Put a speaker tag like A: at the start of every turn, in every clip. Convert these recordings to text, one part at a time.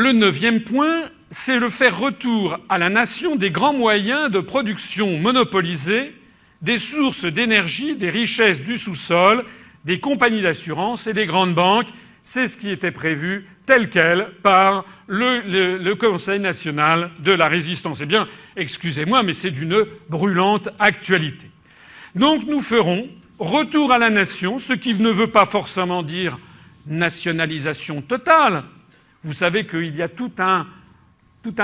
A: Le 9e point, c'est le faire retour à la nation des grands moyens de production monopolisés, des sources d'énergie, des richesses du sous-sol, des compagnies d'assurance et des grandes banques. C'est ce qui était prévu tel quel par le Conseil national de la résistance. Eh bien, excusez-moi, mais c'est d'une brûlante actualité. Donc nous ferons retour à la nation, ce qui ne veut pas forcément dire nationalisation totale. Vous savez qu'il y a tout un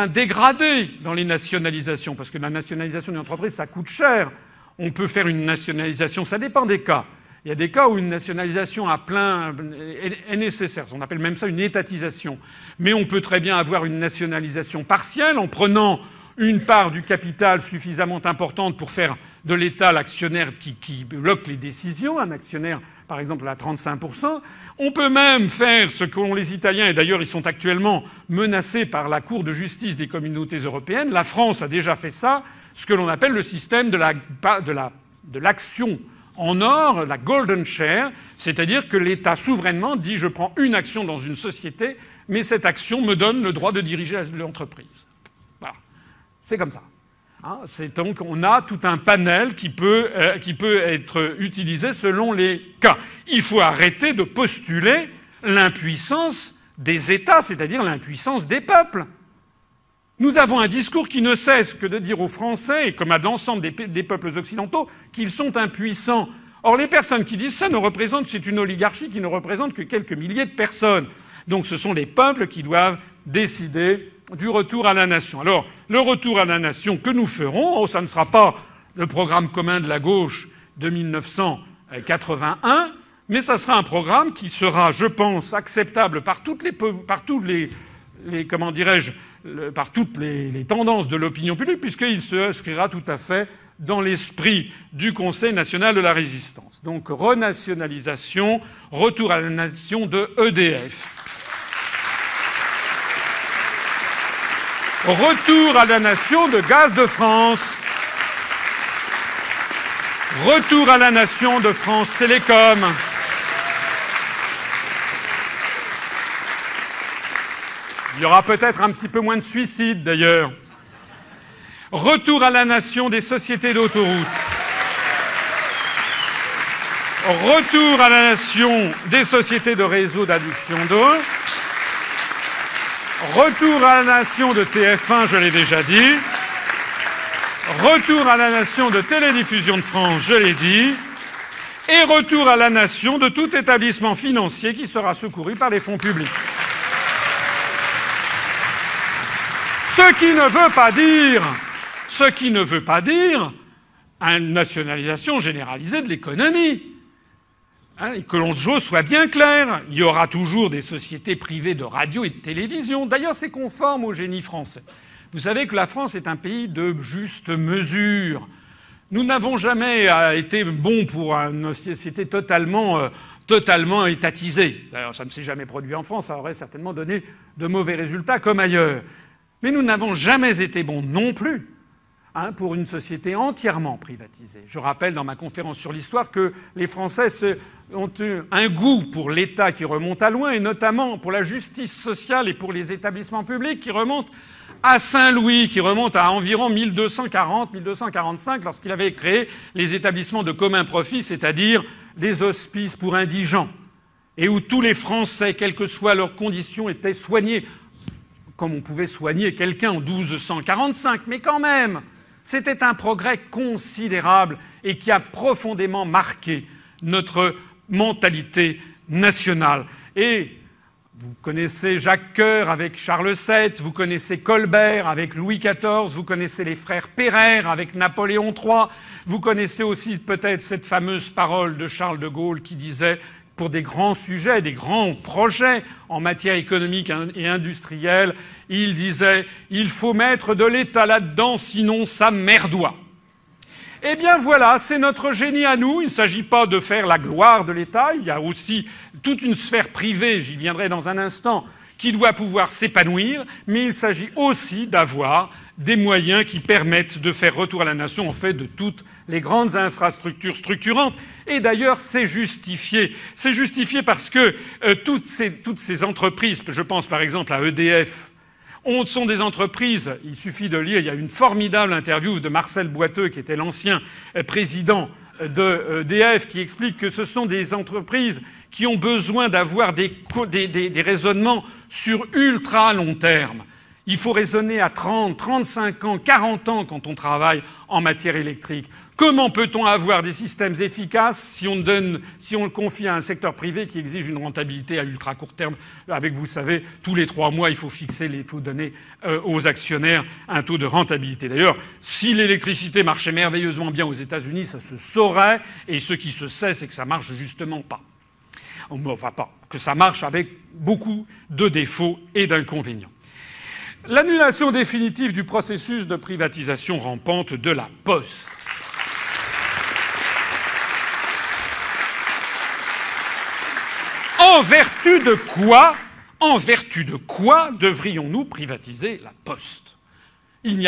A: dégradé dans les nationalisations, parce que la nationalisation d'une entreprise, ça coûte cher. On peut faire une nationalisation, ça dépend des cas. Il y a des cas où une nationalisation à plein est nécessaire. On appelle même ça une étatisation. Mais on peut très bien avoir une nationalisation partielle en prenant une part du capital suffisamment importante pour faire de l'État l'actionnaire qui bloque les décisions, un actionnaire par exemple à 35%. On peut même faire ce qu'ont les Italiens, et d'ailleurs ils sont actuellement menacés par la Cour de justice des communautés européennes. La France a déjà fait ça, ce que l'on appelle le système de l'action en or, la golden share, c'est-à-dire que l'État souverainement dit « je prends une action dans une société, mais cette action me donne le droit de diriger l'entreprise ». Voilà. C'est comme ça. Hein, c'est donc on a tout un panel qui peut être utilisé selon les cas. Il faut arrêter de postuler l'impuissance des États, c'est-à-dire l'impuissance des peuples. Nous avons un discours qui ne cesse que de dire aux Français, et comme à l'ensemble des peuples occidentaux, qu'ils sont impuissants. Or, les personnes qui disent ça c'est une oligarchie qui ne représente que quelques milliers de personnes. Donc ce sont les peuples qui doivent décider du retour à la nation. Alors, le retour à la nation que nous ferons, ça ne sera pas le programme commun de la gauche de 1981, mais ça sera un programme qui sera, je pense, acceptable par toutes les tendances de l'opinion publique, puisqu'il s'inscrira tout à fait dans l'esprit du Conseil national de la résistance. Donc renationalisation, retour à la nation de EDF. Retour à la nation de Gaz de France. Retour à la nation de France Télécom. Il y aura peut-être un petit peu moins de suicides, d'ailleurs. Retour à la nation des sociétés d'autoroutes. Retour à la nation des sociétés de réseaux d'adduction d'eau. Retour à la nation de TF1, je l'ai déjà dit. Retour à la nation de Télédiffusion de France, je l'ai dit. Et retour à la nation de tout établissement financier qui sera secouru par les fonds publics. Ce qui ne veut pas dire une nationalisation généralisée de l'économie. Hein, que l'on soit bien clair, il y aura toujours des sociétés privées de radio et de télévision. D'ailleurs, c'est conforme au génie français. Vous savez que la France est un pays de juste mesure. Nous n'avons jamais été bons pour une société totalement étatisée. D'ailleurs, ça ne s'est jamais produit en France, ça aurait certainement donné de mauvais résultats comme ailleurs. Mais nous n'avons jamais été bons non plus pour une société entièrement privatisée. Je rappelle dans ma conférence sur l'histoire que les Français ont eu un goût pour l'État qui remonte à loin, et notamment pour la justice sociale et pour les établissements publics qui remontent à Saint-Louis, qui remontent à environ 1240-1245, lorsqu'il avait créé les établissements de commun profit, c'est-à-dire des hospices pour indigents, et où tous les Français, quelles que soient leurs conditions, étaient soignés comme on pouvait soigner quelqu'un en 1245, mais quand même, c'était un progrès considérable et qui a profondément marqué notre mentalité nationale. Et vous connaissez Jacques Coeur avec Charles VII, vous connaissez Colbert avec Louis XIV, vous connaissez les frères Pereire avec Napoléon III, vous connaissez aussi peut-être cette fameuse parole de Charles de Gaulle qui disait, pour des grands sujets, des grands projets en matière économique et industrielle, il disait « il faut mettre de l'État là-dedans, sinon ça merdoie ». Eh bien voilà, c'est notre génie à nous. Il ne s'agit pas de faire la gloire de l'État. Il y a aussi toute une sphère privée, j'y viendrai dans un instant, qui doit pouvoir s'épanouir, mais il s'agit aussi d'avoir des moyens qui permettent de faire retour à la nation, en fait, de toutes les grandes infrastructures structurantes. Et d'ailleurs, c'est justifié. C'est justifié parce que toutes ces entreprises, je pense par exemple à EDF, sont des entreprises, il suffit de lire, il y a une formidable interview de Marcel Boiteux, qui était l'ancien président de EDF, qui explique que ce sont des entreprises qui ont besoin d'avoir des raisonnements sur ultra long terme. Il faut raisonner à 30, 35 ans, 40 ans quand on travaille en matière électrique. Comment peut-on avoir des systèmes efficaces si on le confie à un secteur privé qui exige une rentabilité à ultra court terme? Avec, vous savez, tous les 3 mois, il faut donner aux actionnaires un taux de rentabilité. D'ailleurs, si l'électricité marchait merveilleusement bien aux États-Unis, ça se saurait, et ce qui se sait, c'est que ça marche justement pas. Enfin, pas. Que ça marche avec beaucoup de défauts et d'inconvénients. L'annulation définitive du processus de privatisation rampante de la Poste. En vertu de quoi devrions-nous privatiser la Poste?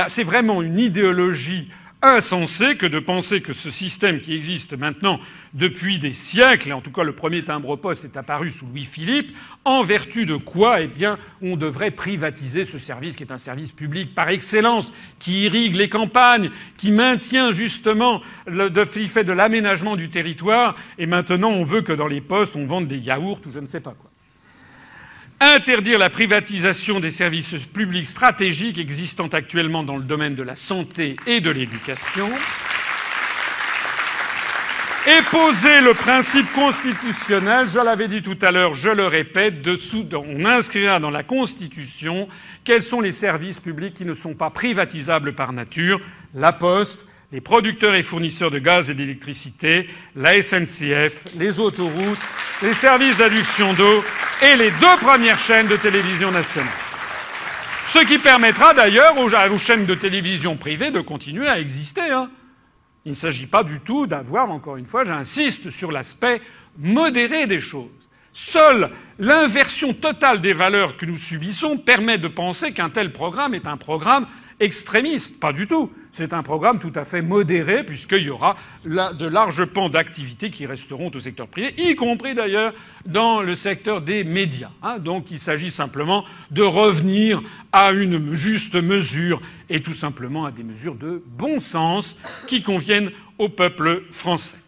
A: C'est vraiment une idéologie insensée que de penser que ce système qui existe maintenant depuis des siècles, et en tout cas le premier timbre-poste est apparu sous Louis-Philippe, en vertu de quoi, eh bien, on devrait privatiser ce service qui est un service public par excellence, qui irrigue les campagnes, qui maintient justement, qui fait de l'aménagement du territoire, et maintenant on veut que dans les postes on vende des yaourts ou je ne sais pas quoi. Interdire la privatisation des services publics stratégiques existant actuellement dans le domaine de la santé et de l'éducation. Et poser le principe constitutionnel, je l'avais dit tout à l'heure, je le répète, on inscrira dans la Constitution quels sont les services publics qui ne sont pas privatisables par nature: la Poste, les producteurs et fournisseurs de gaz et d'électricité, la SNCF, les autoroutes, les services d'adduction d'eau et les 2 premières chaînes de télévision nationale. Ce qui permettra d'ailleurs aux chaînes de télévision privées de continuer à exister. Il ne s'agit pas du tout d'avoir, encore une fois, j'insiste sur l'aspect modéré des choses. Seule l'inversion totale des valeurs que nous subissons permet de penser qu'un tel programme est un programme extrémiste. Pas du tout. C'est un programme tout à fait modéré, puisqu'il y aura de larges pans d'activités qui resteront au secteur privé, y compris d'ailleurs dans le secteur des médias. Donc il s'agit simplement de revenir à une juste mesure et tout simplement à des mesures de bon sens qui conviennent au peuple français.